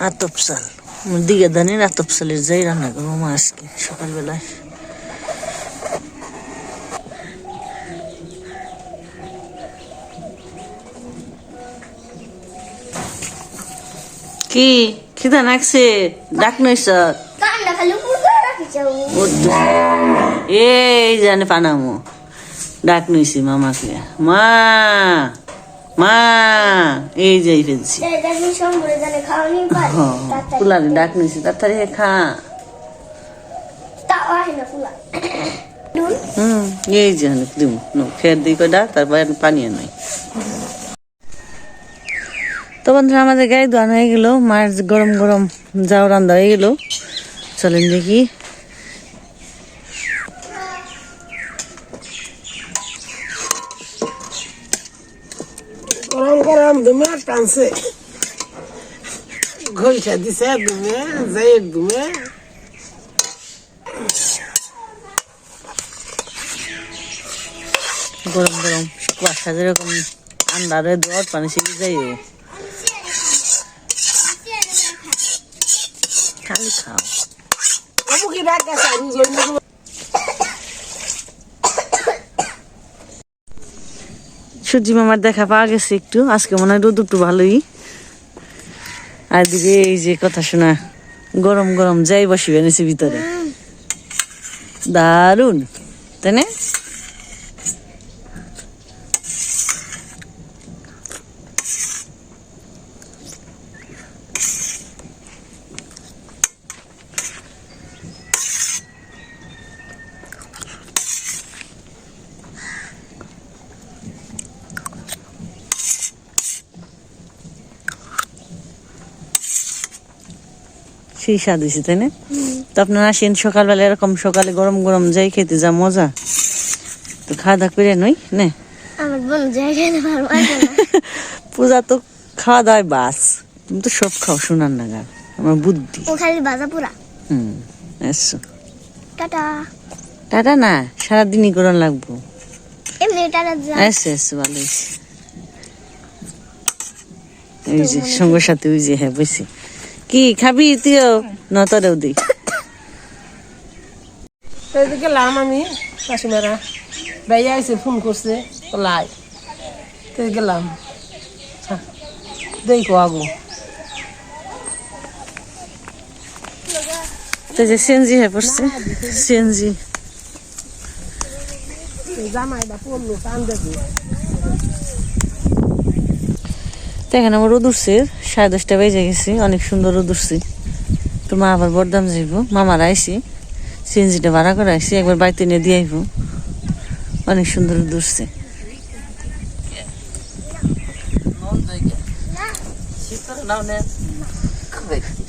আতপ চাল দিকে ধানের আতপ চালের যাই রান্না করবো মা আজকে সকালবেলায়। কি খিদা নাকছে ডাক নইস এই জানে পানামো ডাক নইছি মামাকে মা মা এই যাই ফেলছি ফুলারে ডাক নিয়েছি তাড়াতাড়ি খা। এই যে দিম খেয়ে দিই কয়টা তারপর পানি নাই। তো বন্ধুরা আমাদের গায়ে ধোয়ানো হয়ে গেল, মাছ গরম গরম যাও রান্না হয়ে গেল। চলেন দেখি গরম গরম দুমে টানছে ঘইটা দিছে দুমে যাই দুমে গরম গরম কুয়াশা যেরকম আন্দারে দোয়ার পানি শিখে যাই খালি খাও। সূর্যি মামার দেখা পাওয়া গেছে একটু, আজকে মনে হয় রোদ একটু ভালোই। আর দিকে এই যে কথা শোনা গরম গরম যাই বসিবে এনেছি ভিতরে, দারুন তাই না? সেই স্বাদ হয়েছে তাই না? তো আপনারা আসেন সকালবেলা, এরকম সকালে গরম গরম যাই খেতে যা মজা। তো খাওয়া দাওয়া করে নই না পূজা তো খাওয়া দাওয়ায় বাস, তুমি তো সব খাও শোনার না গান আমার বুদ্ধি। এসো টাটা টাটা না সারাদিনই করন লাগবো। এসো এসো ভালো হয়েছে। ওই যে সঙ্গের সাথে ওই যে হ্যাঁ বসে কি খাবি তুইও নতরেও দিই। গেলাম আমি কাশিমারা ভাইয়া এসে ফোন করছে লাই তো গেলাম দেখো আগো তো যে সিএনজি হয়ে পড়ছে সিএনজি জামাইটা পড়লো টান দেবে। দেখেন আমার রোদ উঠছে 10:30 বেজে গেছে, অনেক সুন্দর রোদ উঠছে। তো মা আবার বরদাম যাইব, মামারা আইসি সিএনজিটা ভাড়া করে আইসি, একবার বাড়িতে নিয়ে দিয়ে আইব। অনেক সুন্দর রোদ উঠছে।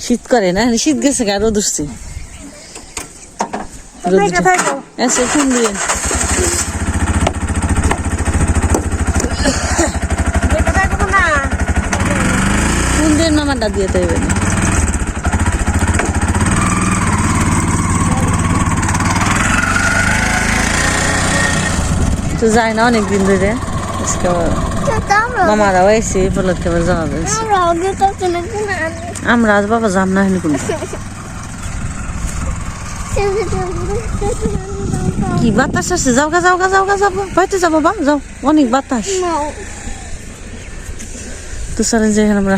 শীত করে না, শীত গেছে গা রোদ উঠছে। আচ্ছা ফোন দিয়েন ফোন দিয়েন মামারটা দিয়ে তাইবে না। তো যায় না অনেকদিন ধরে, আজকে মামারাও আইসি বলত কেবার যাওয়া যাচ্ছে আমরা আজ বাবা যাম না হেন কোনো কি বাতাস আছে যাও গা যাও গা যাও গা যাবো বাইতে যাবো বা যাও অনেক বাতাস তো সারে যাই আমরা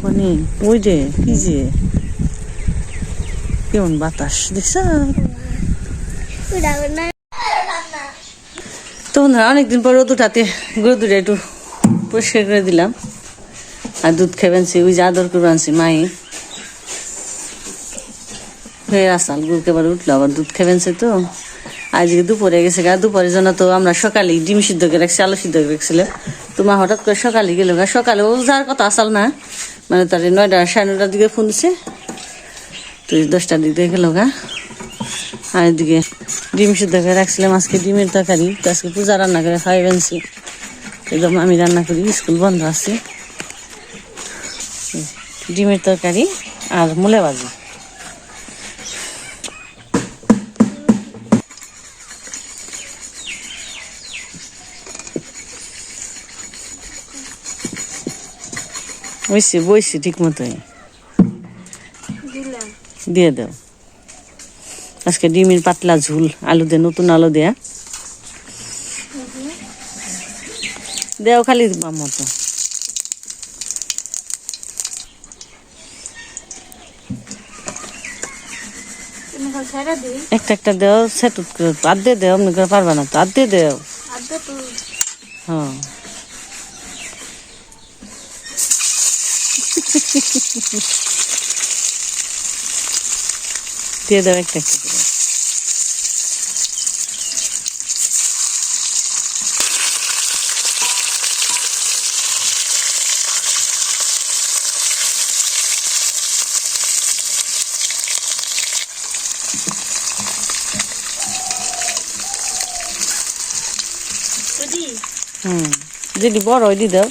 অনেক ওই রে কি যে কেমন বাতাস দেখছ তো বন্ধুরা অনেকদিন পর রোদ উঠাতে গরু দুটো একটু পরিষ্কার করে দিলাম আর দুধ খেবেনছি ওই যে আদর করে আনছি মাই হয়ে আসাল গরুকে এবার উঠলো আবার দুধ খেবেনছে তো আজকে দুপুরে গেছে গা দুপুরের জন্য তো আমরা সকালে ডিম সিদ্ধ করে রাখছি আলু সিদ্ধ করে রাখছিলাম তো মা হঠাৎ করে সকালে গেল গা সকালেও যাওয়ার কথা আসাল না মানে তার 9টা 9:30টার দিকে ফোন দিছে তো 10টার দিকে গেল গা আর এদিকে ডিম সিদ্ধ করে রাখছিলাম আজকে ডিমের তরকারি তো আজকে পূজা রান্না করে খাইবেনছি একদম আমি রান্না করি স্কুল বন্ধ আছে ডিমের তরকারি আর মূলা ভাজি বইছি বইছি ঠিক মতোই দিয়ে দাও আজকে ডিমের পাতলা ঝুল আলু দিয়ে নতুন আলু দেয়া দেও খালি মতো একটা একটা দেও সেটুট করে আধে দেও অমনি করে পারবা না তো আধে দেও হ্যাঁ দিয়ে দাও একটা একটা করে যেটি বড় ওই দি দাও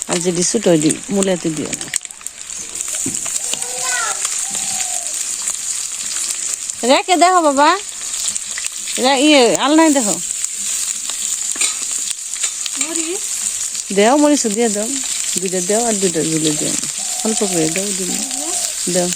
আর যেটি ছোট ওই দি মূলাতে দিও না রেখে দেখো বাবা ইয়ে আলনায় দেখো দেও মরিচ দিয়ে দাও দুইটা দেও আর দুইটা ঝুলে দিও অল্প করে দাও দাও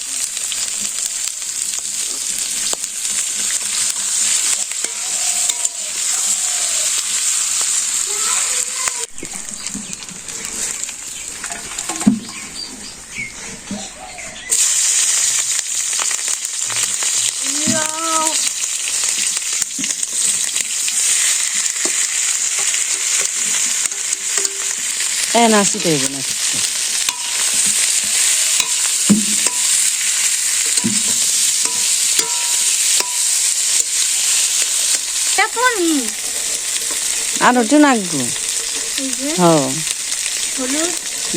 না আসতে হবে না আর ওটা নাকবো হ্যাঁ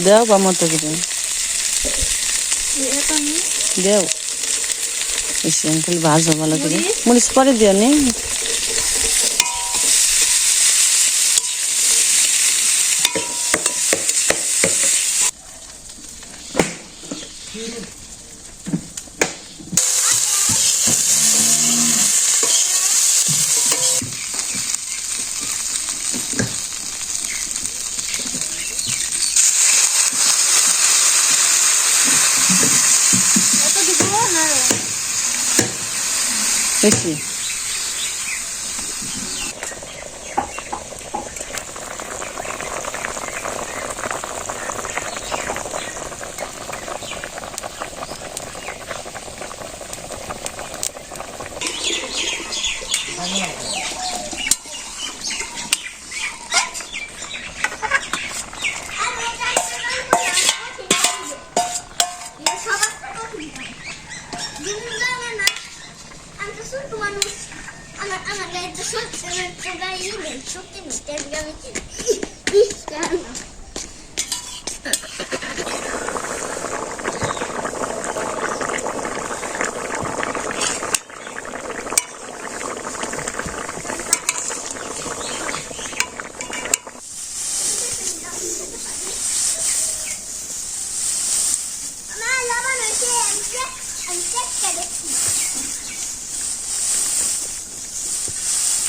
দেও বা মতো করে দেও বেশি খালি ভাজো ভালো করে মরিচ পরে দিও নি বেশি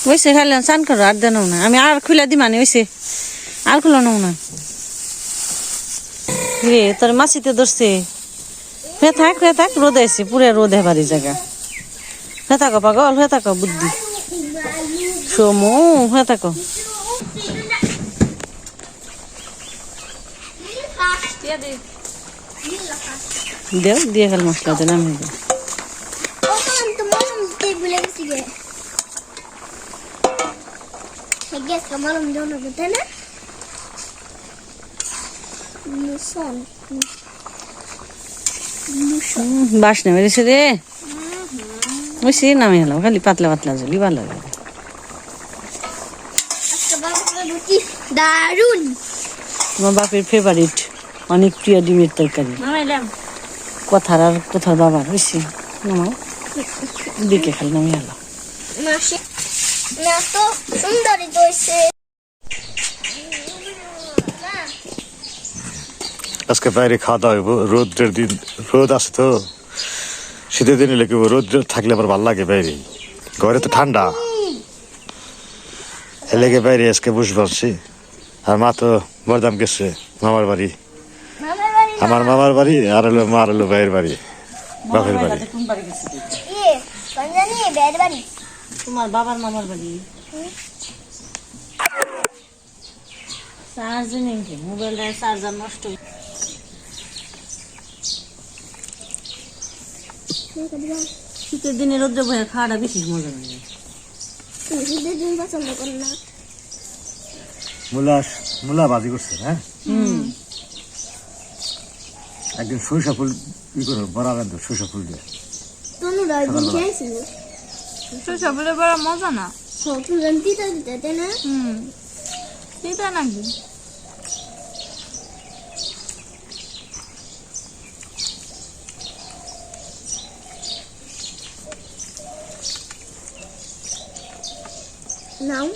ওইসে খাইলাম চান করো আর দেন না আমি আর খুলে দি মানে ওইসে আর খুলো না রে তোর মাছিতে ধরছে হয়ে থাক রোদ আইসে পুরে রোদ হেবারি জায়গা হয়ে থাকো পাগল হয়ে থাকো বুদ্ধি সমু হয়ে থাকো দেও দিয়ে খাল মশলা দিলাম বাস নেমে দিছে রে বেশি নামে হলাম খালি পাতলা পাতলা জলি ভালো লাগে দারুন তোমার বাপের ফেভারিট অনেক প্রিয় ডিমের তরকারি কোথার বাবার বেশি নামাও দিকে খালি নামে হলাম না তো সুন্দরী তো হইছে আজকে বাইরে খাওয়া দাওয়া হইব রোদের দিন রোদ আছে তো শীতের দিনে লেগে রোদ থাকলে আমার ভালো লাগে বাইরে ঘরে তো ঠান্ডা লেগে বাইরে আজকে বসে পারছি আর মা তো বরদাম গেছে মামার বাড়ি আমার মামার বাড়ি আর হলো মার হলো ভাইয়ের বাড়ি বাপের বাড়ি তোমার বাবার মামার বাড়ি চার্জ নেই মোবাইলটা চার্জার নষ্ট শীতের দিনে রোদ্রে বয়ে খাওয়াটা বেশি মজা লাগে মূলা ভাজি করছে হ্যাঁ একদিন সরিষা ফুল ই করো বড় রান্ধো সরিষা ফুল দিয়ে সবলে বড় মজা না না সেটা নাকি নাও